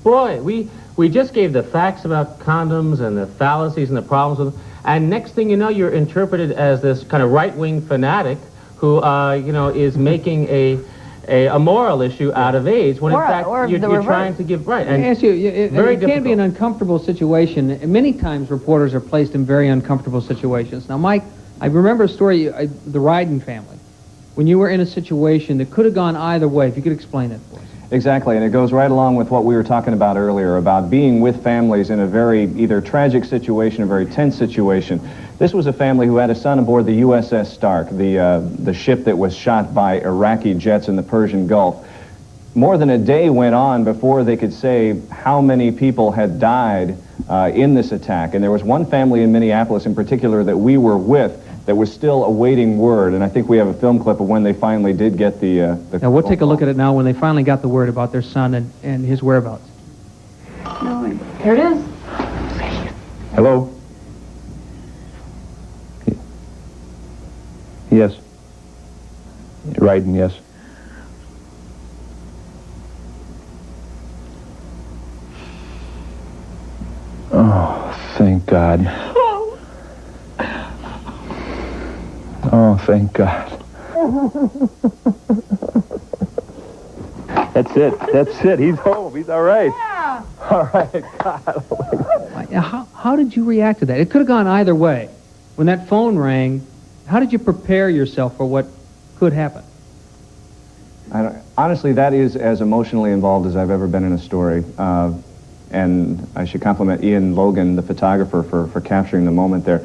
Boy, we just gave the facts about condoms and the fallacies and the problems with them. And next thing you know, you're interpreted as this kind of right-wing fanatic who, you know, is making a moral issue out of AIDS, when in fact you're trying to give... Right. Let me ask you, it can be an uncomfortable situation. And many times reporters are placed in very uncomfortable situations. Now, Mike, I remember a story, the Ryden family, when you were in a situation that could have gone either way. If you could explain it for us. Exactly, and it goes right along with what we were talking about earlier, about being with families in a very either tragic situation or very tense situation. This was a family who had a son aboard the USS Stark, the ship that was shot by Iraqi jets in the Persian Gulf. More than a day went on before they could say how many people had died in this attack, and there was one family in Minneapolis in particular that we were with that was still awaiting word, and I think we have a film clip of when they finally did get the now, we'll take a look at it now when they finally got the word about their son and his whereabouts. No, here it is. Hello? Yes. Ryden, yes. Oh, thank God. Oh, thank God. That's it. That's it. He's home. He's all right. Yeah. All right. God. How did you react to that? It could have gone either way. When that phone rang, how did you prepare yourself for what could happen? Honestly, that is as emotionally involved as I've ever been in a story. And I should compliment Ian Logan, the photographer, for capturing the moment there.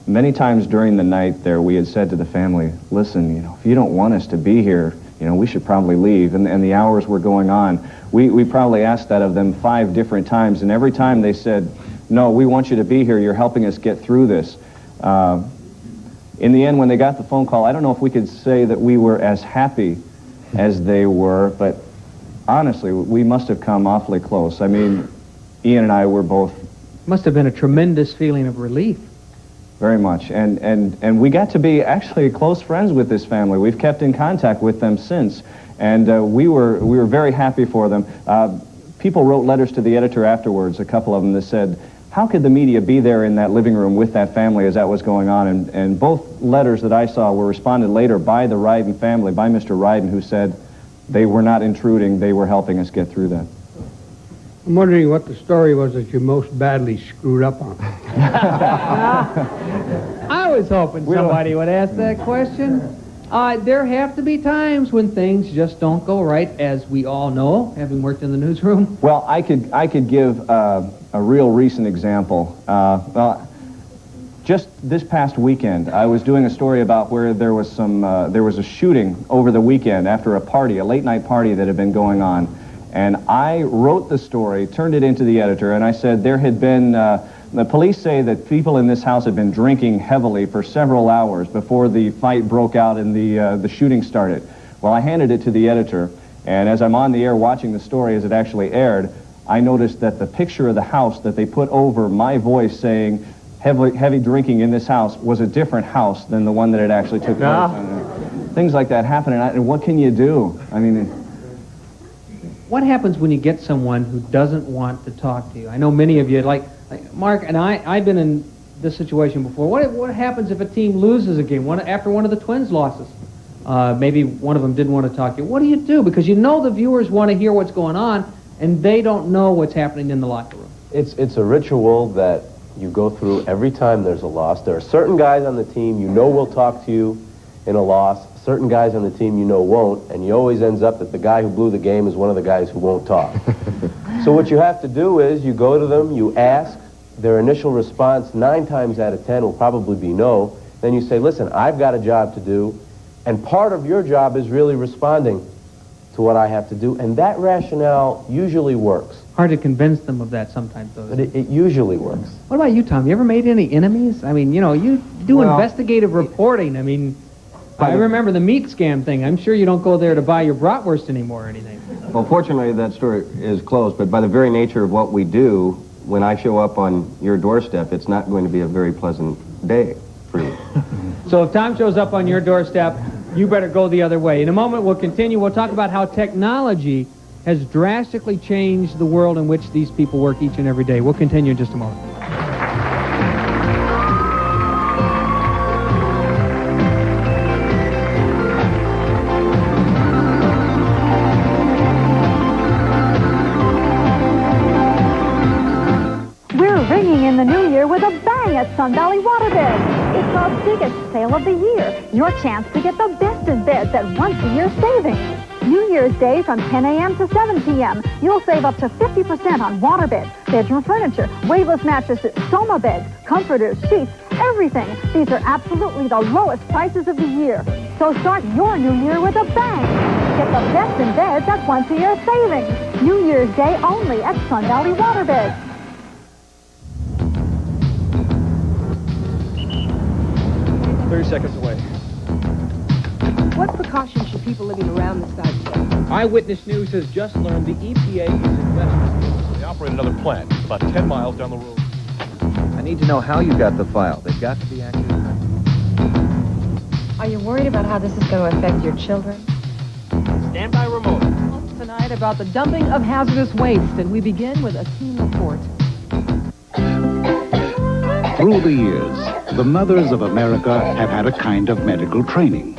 Many times during the night there, we had said to the family, listen, you know, if you don't want us to be here, you know, we should probably leave. And the hours were going on. We probably asked that of them 5 different times, and every time they said, no, we want you to be here, you're helping us get through this. In the end, when they got the phone call, I don't know if we could say that we were as happy as they were, but honestly, we must have come awfully close. I mean, Ian and I were both... Must have been a tremendous feeling of relief. Very much. And we got to be actually close friends with this family. We've kept in contact with them since. And we were very happy for them. People wrote letters to the editor afterwards, a couple of them, that said, how could the media be there in that living room with that family as that was going on? And both letters that I saw were responded later by the Ryden family, by Mr. Ryden, who said, they were not intruding, they were helping us get through that. I'm wondering what the story was that you most badly screwed up on. I was hoping somebody would ask that question. There have to be times when things just don't go right, as we all know, having worked in the newsroom. Well, I could give a real recent example. Just this past weekend, I was doing a story about where there was a shooting over the weekend after a party, a late-night party that had been going on. And I wrote the story, turned it into the editor, and I said there had been, the police say that people in this house had been drinking heavily for several hours before the fight broke out and the shooting started. Well, I handed it to the editor, and as I'm on the air watching the story as it actually aired, I noticed that the picture of the house that they put over my voice saying, heavy drinking in this house, was a different house than the one that it actually took place. Things like that happen, and what can you do? I mean... What happens when you get someone who doesn't want to talk to you? I know many of you, like Mark and I've been in this situation before. What happens if a team loses a game after one of the Twins' losses? Maybe one of them didn't want to talk to you. What do you do? Because you know the viewers want to hear what's going on, and they don't know what's happening in the locker room. It's a ritual that you go through every time there's a loss. There are certain guys on the team you know will talk to you in a loss. Certain guys on the team you know won't, and you always ends up that the guy who blew the game is one of the guys who won't talk. So what you have to do is you go to them, you ask. Their initial response 9 times out of 10 will probably be no. Then you say, listen, I've got a job to do, and part of your job is really responding to what I have to do, and that rationale usually works. Hard to convince them of that sometimes, though. But it usually works. What about you, Tom? You ever made any enemies? I mean, you know, you do investigative reporting. I mean, I remember the meat scam thing. I'm sure you don't go there to buy your bratwurst anymore or anything. Well, fortunately, that story is closed, but by the very nature of what we do, when I show up on your doorstep, it's not going to be a very pleasant day for you. So if Tom shows up on your doorstep, you better go the other way. In a moment, we'll continue. We'll talk about how technology has drastically changed the world in which these people work each and every day. We'll continue in just a moment. Sun Valley Waterbeds. It's our biggest sale of the year. Your chance to get the best in beds at once-a-year savings. New Year's Day from 10 a.m. to 7 p.m. You'll save up to 50% on waterbeds, bedroom furniture, waveless mattresses, Soma beds, comforters, sheets, everything. These are absolutely the lowest prices of the year. So start your new year with a bang. Get the best in beds at once-a-year savings. New Year's Day only at Sun Valley Waterbeds. 30 seconds away. What precautions should people living around the site take? Eyewitness News has just learned the EPA is investigating. They operate another plant about 10 miles down the road. I need to know how you got the file. They've got to be accurate. Are you worried about how this is going to affect your children? Stand by remote. Tonight about the dumping of hazardous waste, and we begin with a team report. Through the years, the mothers of America have had a kind of medical training.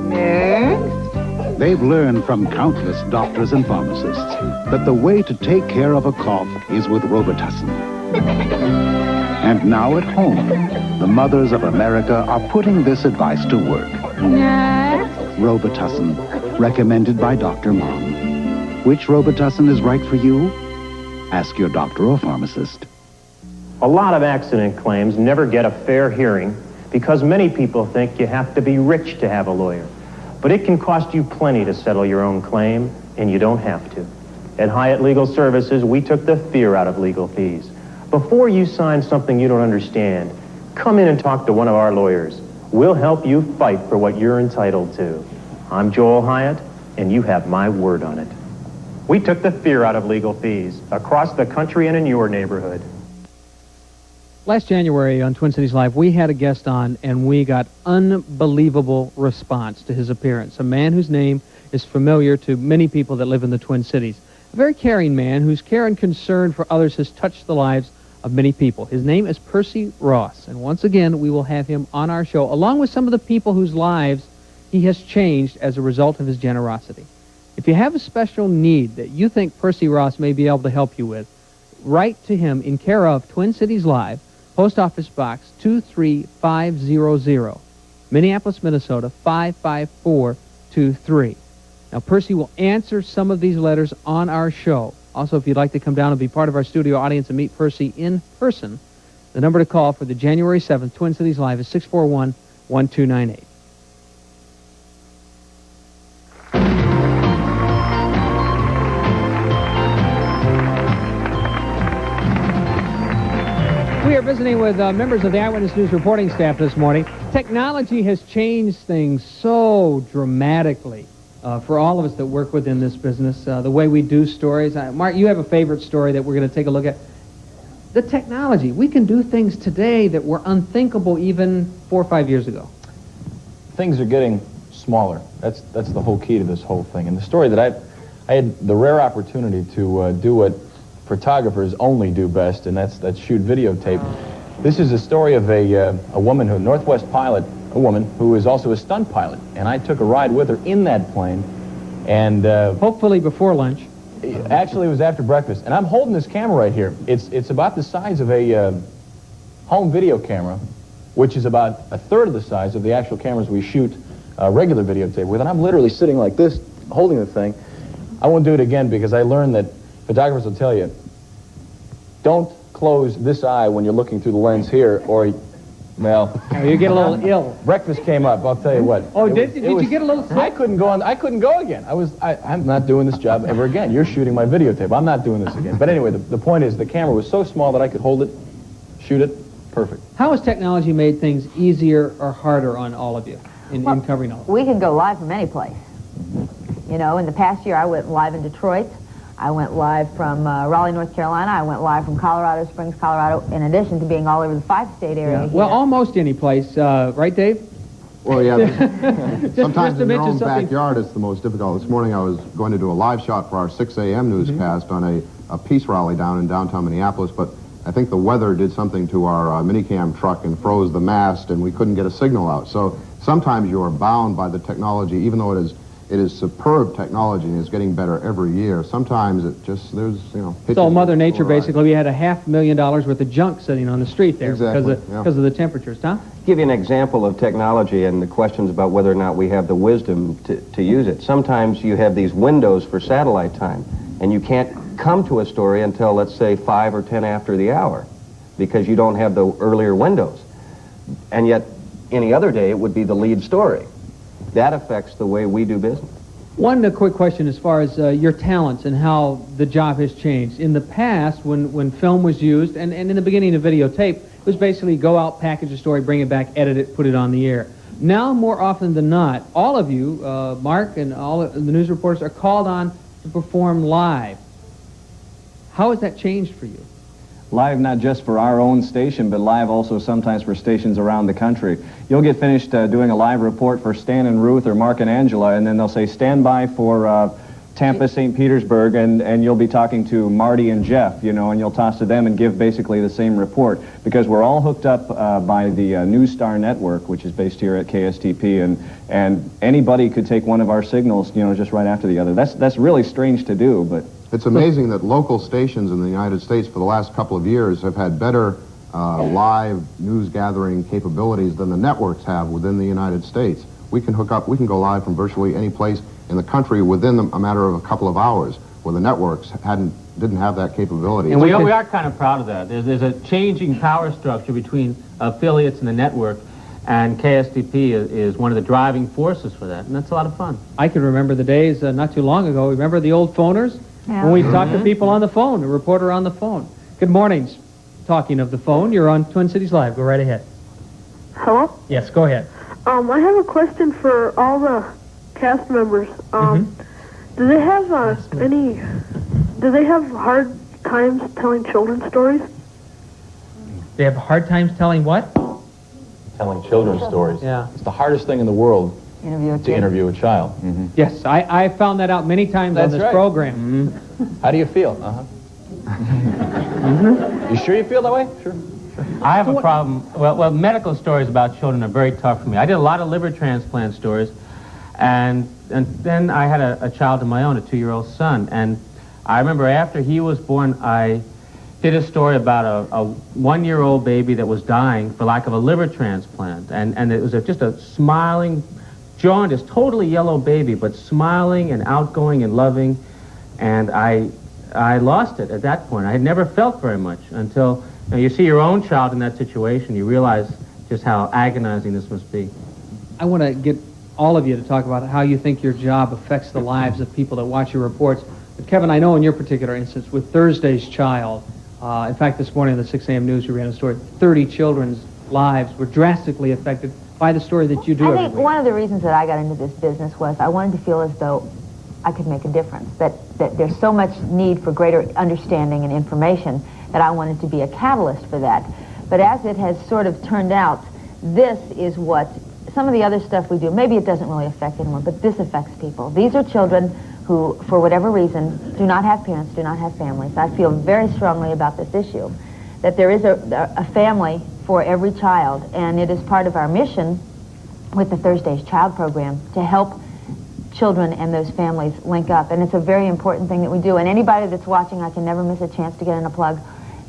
Next. They've learned from countless doctors and pharmacists that the way to take care of a cough is with Robitussin. And now at home, the mothers of America are putting this advice to work. Next. Robitussin, recommended by Dr. Mom. Which Robitussin is right for you? Ask your doctor or pharmacist. A lot of accident claims never get a fair hearing because many people think you have to be rich to have a lawyer. But it can cost you plenty to settle your own claim, and you don't have to. At Hiatt Legal Services, we took the fear out of legal fees. Before you sign something you don't understand, come in and talk to one of our lawyers. We'll help you fight for what you're entitled to. I'm Joel Hiatt, and you have my word on it. We took the fear out of legal fees across the country and in your neighborhood. Last January on Twin Cities Live, we had a guest on, and we got unbelievable response to his appearance. A man whose name is familiar to many people that live in the Twin Cities. A very caring man whose care and concern for others has touched the lives of many people. His name is Percy Ross, and once again, we will have him on our show, along with some of the people whose lives he has changed as a result of his generosity. If you have a special need that you think Percy Ross may be able to help you with, write to him in care of Twin Cities Live, Post Office Box 23500, Minneapolis, Minnesota 55423. Now, Percy will answer some of these letters on our show. Also, if you'd like to come down and be part of our studio audience and meet Percy in person, the number to call for the January 7th Twin Cities Live is 641-1298. We are visiting with members of the Eyewitness News reporting staff this morning. Technology has changed things so dramatically for all of us that work within this business, the way we do stories. Mark, you have a favorite story that we're going to take a look at. The technology. We can do things today that were unthinkable even 4 or 5 years ago. Things are getting smaller. That's the whole key to this whole thing. And the story that I had the rare opportunity to do what photographers only do best, and that's shoot videotape. This is a story of a woman who, Northwest pilot, a woman who is also a stunt pilot, and I took a ride with her in that plane, and hopefully before lunch. Actually, it was after breakfast, and I'm holding this camera right here. It's about the size of a home video camera, which is about a third of the size of the actual cameras we shoot regular videotape with, and I'm literally sitting like this, holding the thing. I won't do it again because I learned that photographers will tell you, don't close this eye when you're looking through the lens here, or, well... you get a little ill. Breakfast came up, I'll tell you what. Oh, did you get a little sick? I couldn't go again. I'm not doing this job ever again. You're shooting my videotape. I'm not doing this again. But anyway, the point is the camera was so small that I could hold it, shoot it, perfect. How has technology made things easier or harder on all of you in covering all of it? We can go live from any place. You know, in the past year I went live in Detroit. I went live from Raleigh, North Carolina. I went live from Colorado Springs, Colorado, in addition to being all over the 5-state area. Yeah. Well, almost any place, right, Dave? Well, yeah. Sometimes just in your own something. backyard, it's the most difficult. This morning I was going to do a live shot for our 6 a.m. newscast on a peace rally down in downtown Minneapolis, but I think the weather did something to our minicam truck and froze the mast, and we couldn't get a signal out. So sometimes you are bound by the technology, even though it has It is superb technology and it's getting better every year. Sometimes it just, there's, you know... So Mother Nature, basically, we had $500,000 worth of junk sitting on the street there exactly, because of the temperatures. Tom? Give you an example of technology and the questions about whether or not we have the wisdom to use it. Sometimes you have these windows for satellite time, and you can't come to a story until, let's say, 5 or 10 after the hour, because you don't have the earlier windows. And yet, any other day, it would be the lead story. That affects the way we do business. One quick question as far as your talents and how the job has changed. In the past, when film was used, and in the beginning of videotape, it was basically go out, package a story, bring it back, edit it, put it on the air. Now, more often than not, all of you, Mark and all of the news reporters, are called on to perform live. How has that changed for you? Live not just for our own station, but live also sometimes for stations around the country. You'll get finished doing a live report for Stan and Ruth or Mark and Angela, and then they'll say, stand by for Tampa, St. Petersburg, and you'll be talking to Marty and Jeff, you know, and you'll toss to them and give basically the same report, because we're all hooked up by the News Star Network, which is based here at KSTP, and anybody could take one of our signals, you know, just right after the other. That's really strange to do, but... It's amazing that local stations in the United States for the last couple of years have had better live news gathering capabilities than the networks have within the United States. We can hook up, we can go live from virtually any place in the country within a matter of a couple of hours, where the networks didn't have that capability. And we are kind of proud of that. There's a changing power structure between affiliates and the network, and KSTP is one of the driving forces for that, and that's a lot of fun. I can remember the days not too long ago. Remember the old phoners? Yeah. When we talked to people on the phone, a reporter on the phone. Good mornings. Talking of the phone, you're on Twin Cities Live. Go right ahead. Hello? Yes, go ahead. I have a question for all the cast members. Do they have do they have hard times telling children's stories? They have hard times telling what? Telling children's stories. Yeah. It's the hardest thing in the world to interview a child. Mm-hmm. Yes, I found that out many times on this program. Mm-hmm. How do you feel? You sure you feel that way? Sure. I have a problem. Well, medical stories about children are very tough for me. I did a lot of liver transplant stories, and then I had a child of my own, a 2-year-old son, and I remember after he was born, I did a story about a 1-year-old baby that was dying for lack of a liver transplant, and it was just a smiling, jaundiced, totally yellow baby, but smiling and outgoing and loving, and I lost it at that point. I had never felt very much until you see your own child in that situation. You realize just how agonizing this must be. I want to get all of you to talk about how you think your job affects the lives of people that watch your reports. But Kevin, I know in your particular instance with Thursday's Child, in fact, this morning in the 6 a.m. news we ran a story, 30 children's lives were drastically affected by the story that you do. I think one of the reasons that I got into this business was I wanted to feel as though I could make a difference, that there's so much need for greater understanding and information that I wanted to be a catalyst for that. But as it has sort of turned out, this is what, some of the other stuff we do, maybe it doesn't really affect anyone, but this affects people. These are children who, for whatever reason, do not have parents, do not have families. I feel very strongly about this issue, that there is a family for every child, and it is part of our mission with the Thursday's Child program to help children and those families link up. And it's a very important thing that we do. And anybody that's watching, I can never miss a chance to get in a plug.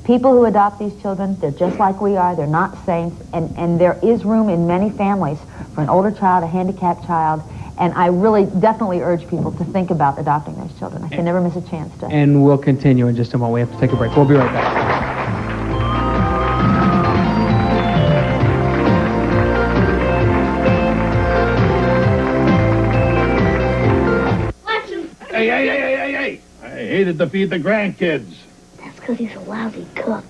People who adopt these children, they're just like we are. They're not saints. And there is room in many families for an older child, a handicapped child. And I really definitely urge people to think about adopting those children. I can never miss a chance to. And we'll continue in just a moment. We have to take a break. We'll be right back. Hey. I hated to feed the grandkids. That's because he's a lousy cook.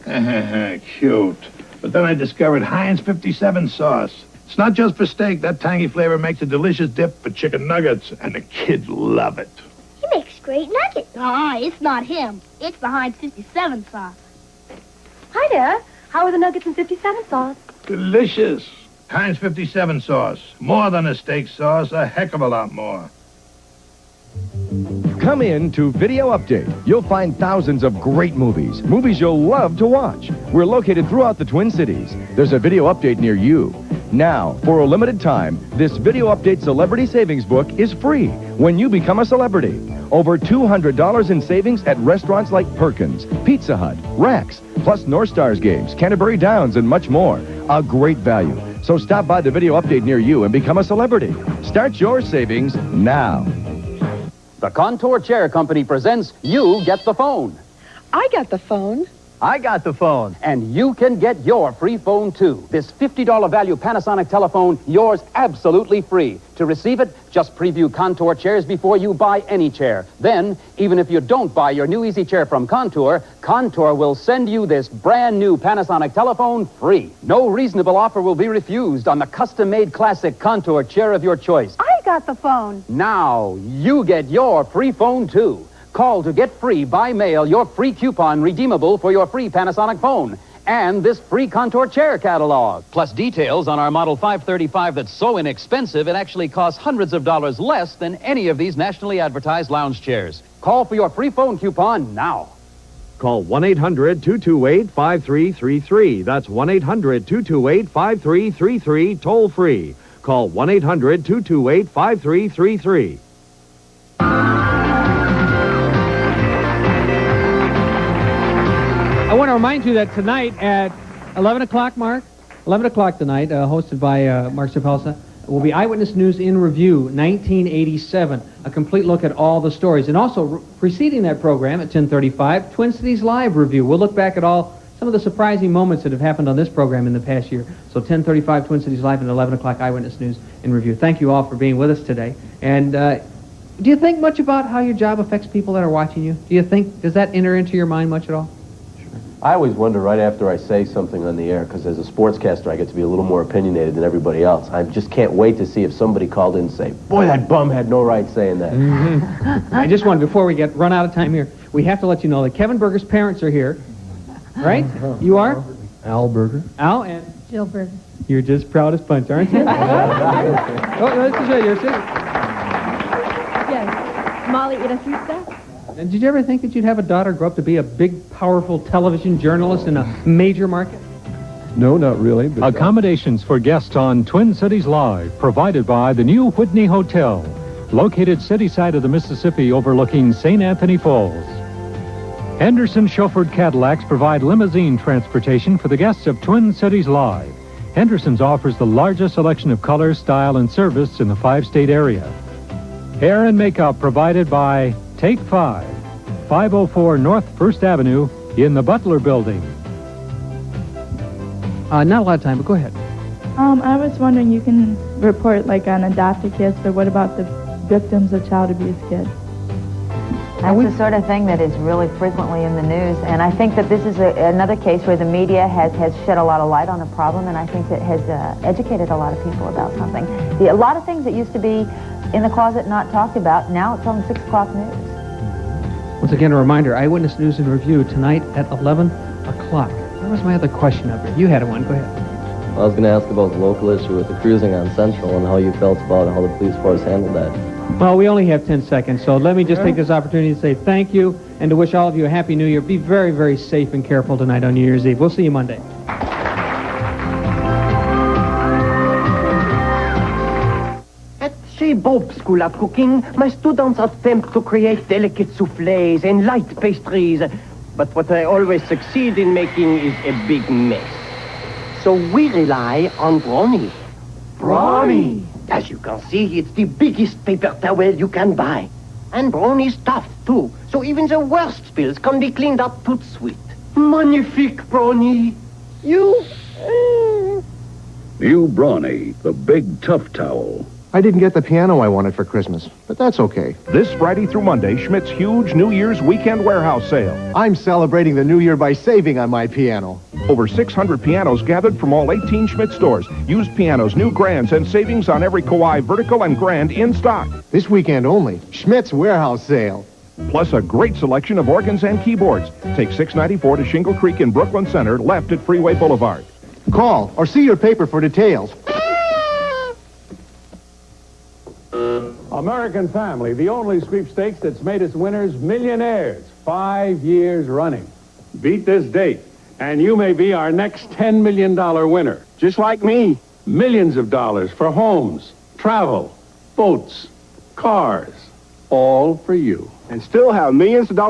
Cute. But then I discovered Heinz 57 sauce. It's not just for steak. That tangy flavor makes a delicious dip for chicken nuggets, and the kids love it. He makes great nuggets. It's not him. It's the Heinz 57 sauce. Hi there. How are the nuggets in 57 sauce? Delicious. Heinz 57 sauce. More than a steak sauce, a heck of a lot more. Come in to Video Update. You'll find thousands of great movies. Movies you'll love to watch. We're located throughout the Twin Cities. There's a Video Update near you. Now, for a limited time, this Video Update Celebrity Savings Book is free when you become a celebrity. Over $200 in savings at restaurants like Perkins, Pizza Hut, Rex, plus North Stars games, Canterbury Downs, and much more. A great value. So stop by the Video Update near you and become a celebrity. Start your savings now. The Contour Chair Company presents You Get the Phone. I got the phone. I got the phone. And you can get your free phone, too. This $50 value Panasonic telephone, yours absolutely free. To receive it, just preview Contour chairs before you buy any chair. Then, even if you don't buy your new easy chair from Contour, Contour will send you this brand new Panasonic telephone free. No reasonable offer will be refused on the custom-made classic Contour chair of your choice. I got the phone. Now, you get your free phone, too. Call to get free by mail your free coupon redeemable for your free Panasonic phone. And this free Contour chair catalog. Plus details on our Model 535 that's so inexpensive it actually costs hundreds of dollars less than any of these nationally advertised lounge chairs. Call for your free phone coupon now. Call 1-800-228-5333. That's 1-800-228-5333, toll free. Call 1-800-228-5333. I want to remind you that tonight at 11 o'clock, Mark, 11 o'clock tonight, hosted by Mark Sapelsa, will be Eyewitness News in Review, 1987, a complete look at all the stories. And also, preceding that program at 10:35, Twin Cities Live Review. We'll look back at some of the surprising moments that have happened on this program in the past year. So 10:35, Twin Cities Live, and 11 o'clock, Eyewitness News in Review. Thank you all for being with us today. And do you think much about how your job affects people that are watching you? Does that enter into your mind much at all? I always wonder right after I say something on the air, because as a sportscaster I get to be a little more opinionated than everybody else. I just can't wait to see if somebody called in and say, boy, that bum had no right saying that. Mm-hmm. I just wanted, before we run out of time here, we have to let you know that Kevin Berger's parents are here. Right? You are? Al Berger. Al and Jill Berger. You're just proud as punch, aren't you? Oh, this is right here, sis. Yes. Molly Irasista. And did you ever think that you'd have a daughter grow up to be a big, powerful television journalist in a major market? No, not really. But accommodations for guests on Twin Cities Live, provided by the new Whitney Hotel, located city side of the Mississippi overlooking St. Anthony Falls. Henderson chauffeured Cadillacs provide limousine transportation for the guests of Twin Cities Live. Henderson's offers the largest selection of color, style, and service in the 5-state area. Hair and makeup provided by Take 5, 504 North 1st Avenue in the Butler Building. Not a lot of time, but go ahead. I was wondering, you can report like on adopted kids, but what about the victims of child abuse kids? That's the sort of thing that is really frequently in the news, and I think that this is another case where the media has shed a lot of light on a problem, and I think that has educated a lot of people about something. A lot of things that used to be in the closet not talked about, now it's on 6 o'clock news. Once again, a reminder, Eyewitness News and Review tonight at 11 o'clock. Where was my other question up here? You had one. Go ahead. I was going to ask about the local issue with the cruising on Central and how you felt about how the police force handled that. Well, we only have 10 seconds, so let me just take this opportunity to say thank you and to wish all of you a Happy New Year. Be very, very safe and careful tonight on New Year's Eve. We'll see you Monday. Chez Bob School of Cooking, my students attempt to create delicate soufflés and light pastries, but what I always succeed in making is a big mess. So we rely on brownie. Brownie! As you can see, it's the biggest paper towel you can buy. And brownie's tough, too, so even the worst spills can be cleaned up tout de suite. Magnifique brownie! New Brawny, the big tough towel. I didn't get the piano I wanted for Christmas, but that's okay. This Friday through Monday, Schmidts' huge New Year's weekend warehouse sale. I'm celebrating the new year by saving on my piano. Over 600 pianos gathered from all 18 Schmidt stores. Used pianos, new grands, and savings on every Kawai vertical and grand in stock. This weekend only, Schmidts' warehouse sale. Plus a great selection of organs and keyboards. Take 694 to Shingle Creek in Brooklyn Center, left at Freeway Boulevard. Call or see your paper for details. American Family, the only sweepstakes that's made its winners millionaires 5 years running. Beat this date, and you may be our next $10 million winner. Just like me. Millions of dollars for homes, travel, boats, cars, all for you. And still have millions of dollars